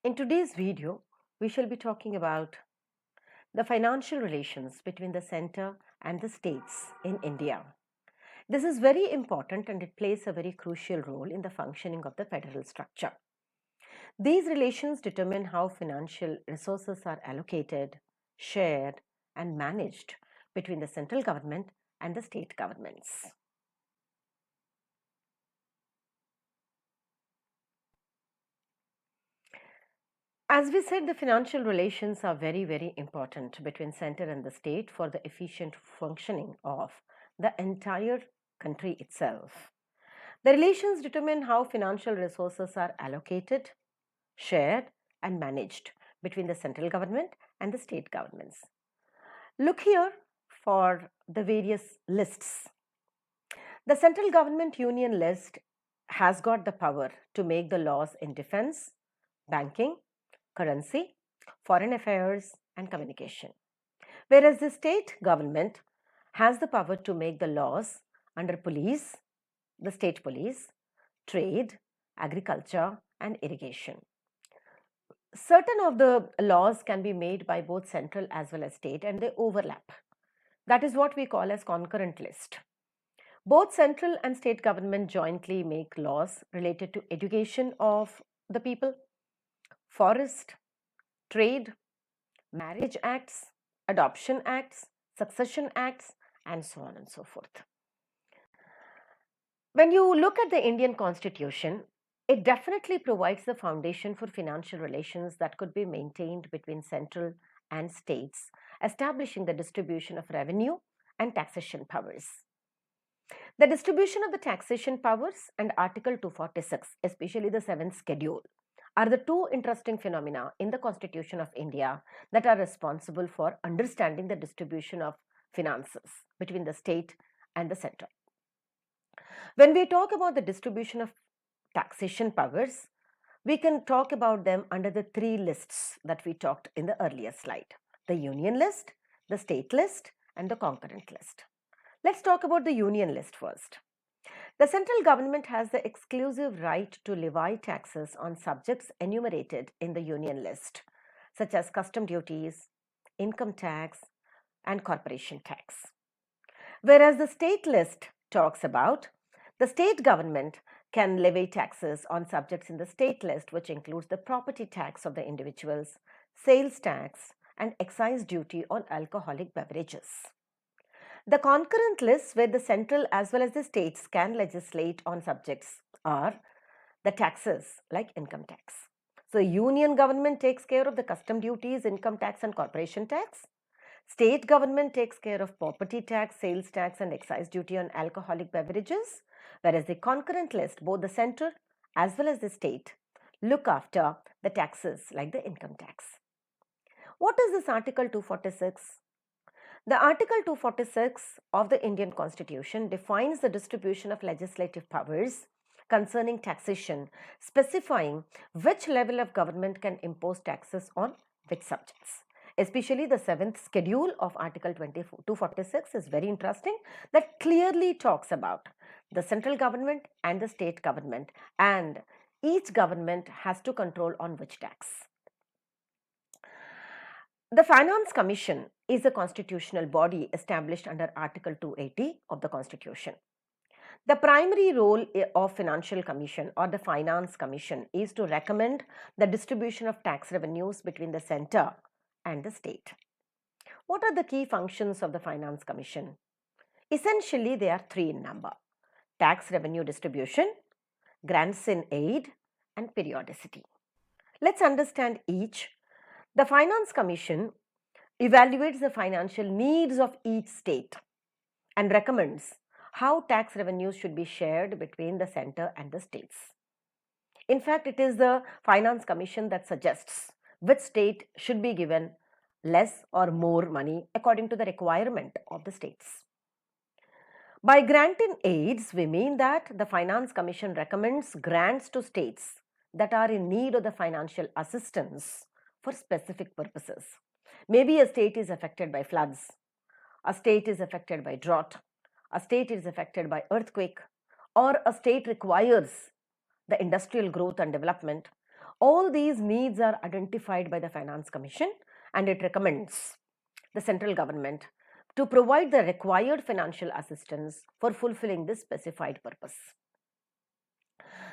In today's video, we shall be talking about the financial relations between the center and the states in India. This is very important and it plays a very crucial role in the functioning of the federal structure. These relations determine how financial resources are allocated, shared, and managed between the central government and the state governments. As we said, the financial relations are very, very important between center and the state for the efficient functioning of the entire country itself. The relations determine how financial resources are allocated, shared, and managed between the central government and the state governments. Look here for the various lists. The central government union list has got the power to make the laws in defense, banking, currency, foreign affairs, and communication. Whereas the state government has the power to make the laws under police, the state police, trade, agriculture, and irrigation. Certain of the laws can be made by both central as well as state and they overlap. That is what we call as concurrent list. Both central and state government jointly make laws related to education of the people, forest, trade, marriage acts, adoption acts, succession acts, and so on and so forth. When you look at the Indian Constitution, it definitely provides the foundation for financial relations that could be maintained between central and states, establishing the distribution of revenue and taxation powers. The distribution of the taxation powers and Article 246, especially the 7th schedule, are the two interesting phenomena in the Constitution of India that are responsible for understanding the distribution of finances between the state and the center. When we talk about the distribution of taxation powers, we can talk about them under the three lists that we talked in the earlier slide: the union list, the state list, and the concurrent list. Let's talk about the union list first. The central government has the exclusive right to levy taxes on subjects enumerated in the union list, such as custom duties, income tax, and corporation tax. Whereas the state list talks about the state government can levy taxes on subjects in the state list, which includes the property tax of the individuals, sales tax, and excise duty on alcoholic beverages. The concurrent lists where the central as well as the states can legislate on subjects are the taxes like income tax. So, union government takes care of the custom duties, income tax, and corporation tax. State government takes care of property tax, sales tax, and excise duty on alcoholic beverages, whereas the concurrent list, both the central as well as the state, look after the taxes like the income tax. What is this Article 246? The Article 246 of the Indian Constitution defines the distribution of legislative powers concerning taxation, specifying which level of government can impose taxes on which subjects. Especially the 7th schedule of Article 246 is very interesting, that clearly talks about the central government and the state government, and each government has to control on which tax. The Finance Commission is a constitutional body established under Article 280 of the Constitution. The primary role of Financial Commission or the Finance Commission is to recommend the distribution of tax revenues between the center and the state. What are the key functions of the Finance Commission? Essentially, they are three in number: tax revenue distribution, grants in aid, and periodicity. Let's understand each. The Finance Commission evaluates the financial needs of each state and recommends how tax revenues should be shared between the center and the states. In fact, it is the Finance Commission that suggests which state should be given less or more money according to the requirement of the states. By granting aids, we mean that the Finance Commission recommends grants to states that are in need of the financial assistance for specific purposes. Maybe a state is affected by floods, a state is affected by drought, a state is affected by earthquake, or a state requires the industrial growth and development, All these needs are identified by the Finance Commission, and it recommends the central government to provide the required financial assistance for fulfilling this specified purpose.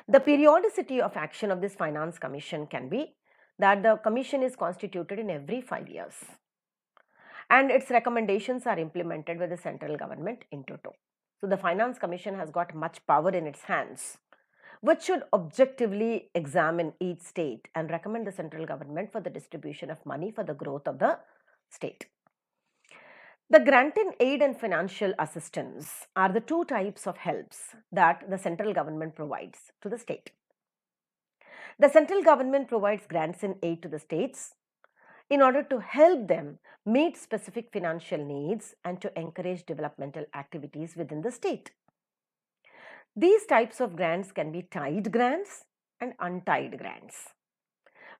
The periodicity of action of this Finance Commission can be that the commission is constituted in every 5 years, and its recommendations are implemented by the central government in toto. So the Finance Commission has got much power in its hands, which should objectively examine each state and recommend the central government for the distribution of money for the growth of the state. The granting aid and financial assistance are the two types of helps that the central government provides to the state. The central government provides grants and aid to the states in order to help them meet specific financial needs and to encourage developmental activities within the state. These types of grants can be tied grants and untied grants.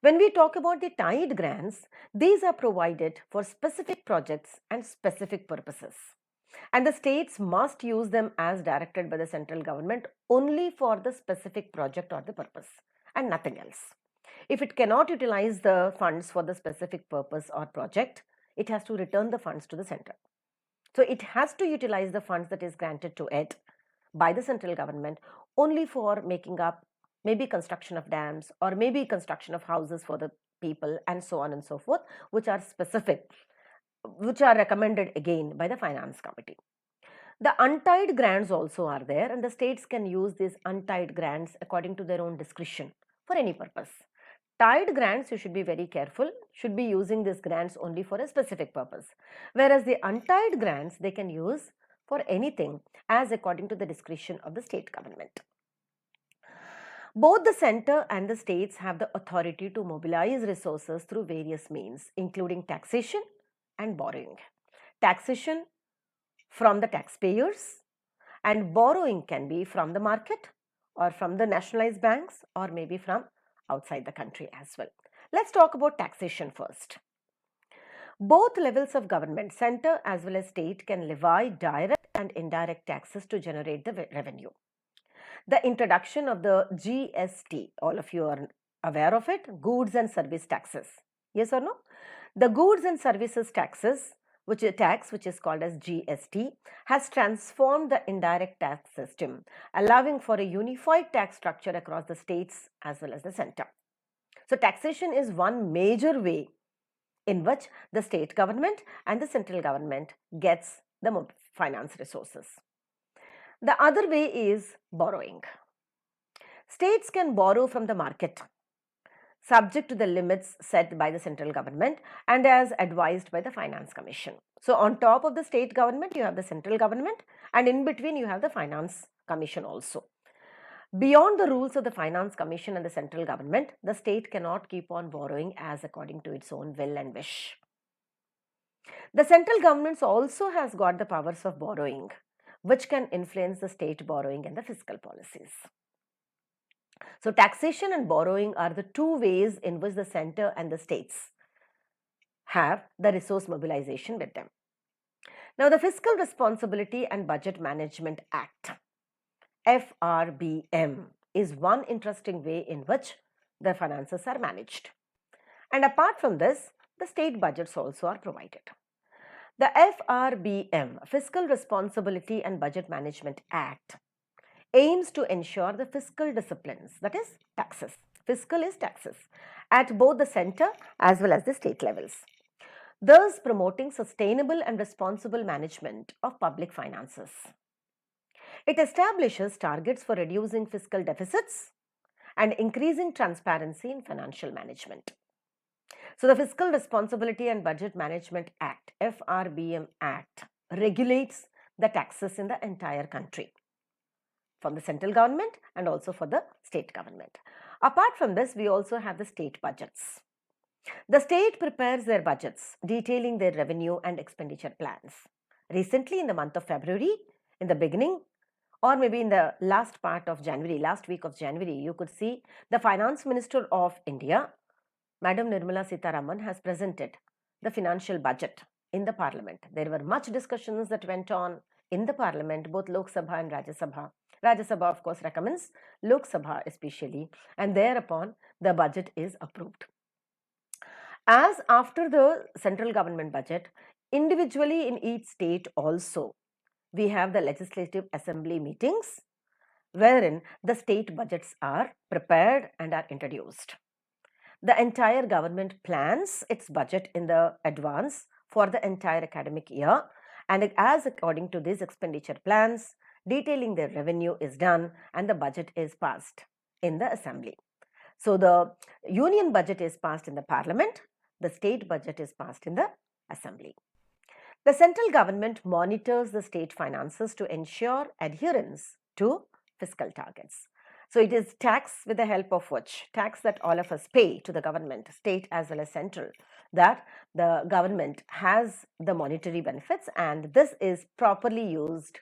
When we talk about the tied grants, these are provided for specific projects and specific purposes, and the states must use them as directed by the central government only for the specific project or the purpose and nothing else. If it cannot utilize the funds for the specific purpose or project, it has to return the funds to the center. So it has to utilize the funds that is granted to it by the central government only for making up maybe construction of dams or maybe construction of houses for the people and so on and so forth, which are specific, which are recommended again by the Finance Committee. The untied grants also are there, and the states can use these untied grants according to their own discretion for any purpose. Tied grants, you should be very careful, should be using these grants only for a specific purpose, whereas the untied grants they can use for anything as according to the discretion of the state government. Both the center and the states have the authority to mobilize resources through various means, including taxation and borrowing. Taxation from the taxpayers, and borrowing can be from the market or from the nationalized banks or maybe from outside the country as well. Let's talk about taxation first. Both levels of government, center as well as state, can levy direct and indirect taxes to generate the revenue. The introduction of the GST, all of you are aware of it, goods and service taxes. Yes or no? The goods and services taxes, which is called as GST, has transformed the indirect tax system, allowing for a unified tax structure across the states as well as the center. So taxation is one major way in which the state government and the central government gets the finance resources. The other way is borrowing. States can borrow from the market, subject to the limits set by the central government and as advised by the Finance Commission. So on top of the state government, you have the central government, and in between you have the Finance Commission also. Beyond the rules of the Finance Commission and the central government, the state cannot keep on borrowing as according to its own will and wish. The central government also has got the powers of borrowing, which can influence the state borrowing and the fiscal policies. So taxation and borrowing are the two ways in which the center and the states have the resource mobilization with them. Now, the Fiscal Responsibility and Budget Management Act, FRBM, is one interesting way in which the finances are managed. And apart from this, the state budgets also are provided. The FRBM, Fiscal Responsibility and Budget Management Act, aims to ensure the fiscal disciplines, that is taxes. Fiscal is taxes at both the center as well as the state levels, thus promoting sustainable and responsible management of public finances. It establishes targets for reducing fiscal deficits and increasing transparency in financial management. So the Fiscal Responsibility and Budget Management Act, FRBM Act, regulates the taxes in the entire country, from the central government and also for the state government. Apart from this, we also have the state budgets. The state prepares their budgets, detailing their revenue and expenditure plans. Recently, in the month of February, in the beginning, or maybe in the last part of January, last week of January, you could see the Finance Minister of India, Madam Nirmala Sitharaman, has presented the financial budget in the Parliament. There were much discussions that went on in the parliament, both Lok Sabha and Rajya Sabha. Rajya Sabha, of course, recommends, Lok Sabha especially, and thereupon the budget is approved. As after the central government budget, individually in each state also, we have the legislative assembly meetings wherein the state budgets are prepared and are introduced. The entire government plans its budget in the advance for the entire academic year, and as according to these expenditure plans, detailing their revenue is done and the budget is passed in the assembly. So the union budget is passed in the parliament, the state budget is passed in the assembly. The central government monitors the state finances to ensure adherence to fiscal targets. So it is tax with the help of which, tax that all of us pay to the government, state as well as central, that the government has the monetary benefits, and this is properly used,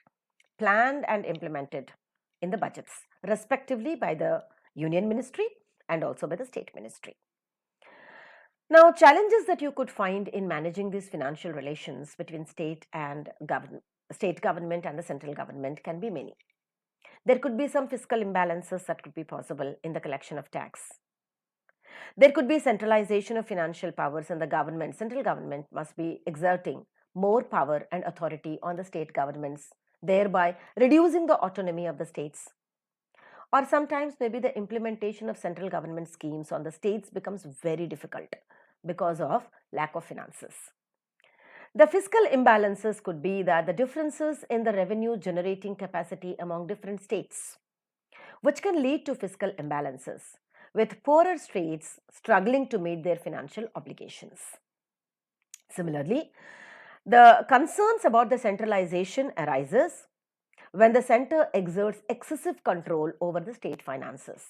planned and implemented in the budgets, respectively by the union ministry and also by the state ministry. Now, challenges that you could find in managing these financial relations between state government and the central government can be many. There could be some fiscal imbalances that could be possible in the collection of tax. There could be centralization of financial powers, and the central government must be exerting more power and authority on the state governments, thereby reducing the autonomy of the states. Or sometimes maybe the implementation of central government schemes on the states becomes very difficult because of lack of finances. The fiscal imbalances could be that the differences in the revenue generating capacity among different states, which can lead to fiscal imbalances, with poorer states struggling to meet their financial obligations. Similarly, the concerns about the centralization arises when the center exerts excessive control over the state finances,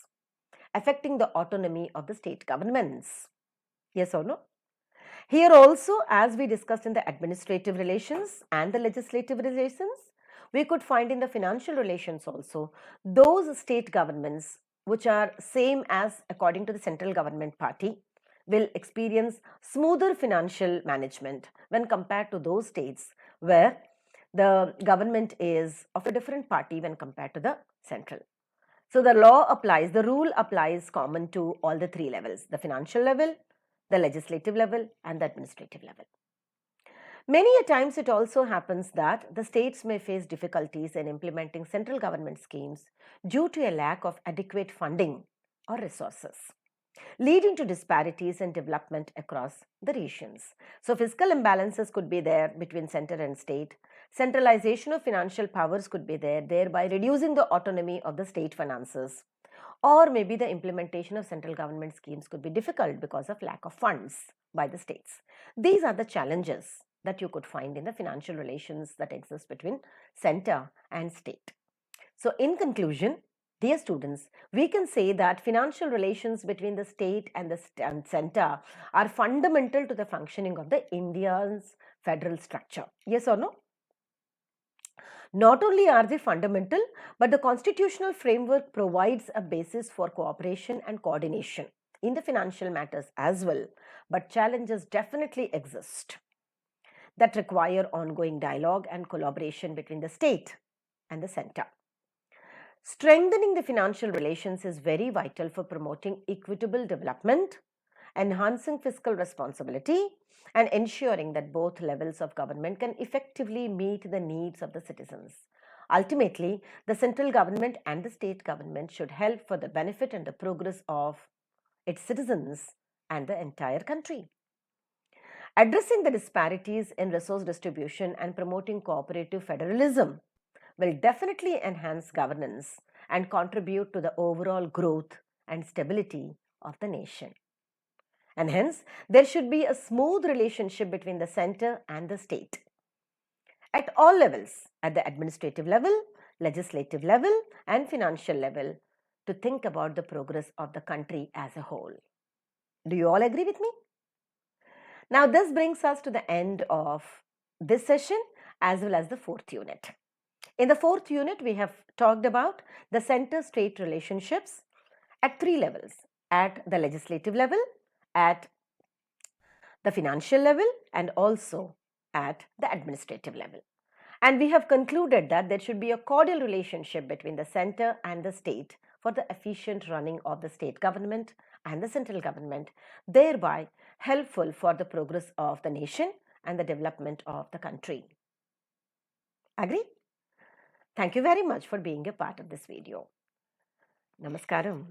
affecting the autonomy of the state governments. Yes or no? Here also, as we discussed in the administrative relations and the legislative relations, we could find in the financial relations also those state governments which are same as according to the central government party will experience smoother financial management when compared to those states where the government is of a different party when compared to the central. So the rule applies common to all the three levels, the financial level, the legislative level and the administrative level. Many a times it also happens that the states may face difficulties in implementing central government schemes due to a lack of adequate funding or resources, leading to disparities in development across the regions. So fiscal imbalances could be there between center and state. Centralization of financial powers could be there, thereby reducing the autonomy of the state finances. Or maybe the implementation of central government schemes could be difficult because of lack of funds by the states. These are the challenges that you could find in the financial relations that exist between center and state. So in conclusion, dear students, we can say that financial relations between the state and the center are fundamental to the functioning of the India's federal structure. Yes or no? Not only are they fundamental, but the constitutional framework provides a basis for cooperation and coordination in the financial matters as well. But challenges definitely exist that require ongoing dialogue and collaboration between the state and the center. Strengthening the financial relations is very vital for promoting equitable development, enhancing fiscal responsibility, and ensuring that both levels of government can effectively meet the needs of the citizens. Ultimately, the central government and the state government should help for the benefit and the progress of its citizens and the entire country. Addressing the disparities in resource distribution and promoting cooperative federalism will definitely enhance governance and contribute to the overall growth and stability of the nation. And hence, there should be a smooth relationship between the center and the state at all levels, at the administrative level, legislative level, and financial level, to think about the progress of the country as a whole. Do you all agree with me? Now, this brings us to the end of this session as well as the fourth unit. In the fourth unit, we have talked about the center-state relationships at three levels: at the legislative level, at the financial level, and also at the administrative level. And we have concluded that there should be a cordial relationship between the center and the state for the efficient running of the state government and the central government, thereby helpful for the progress of the nation and the development of the country. Agree? Thank you very much for being a part of this video. Namaskaram.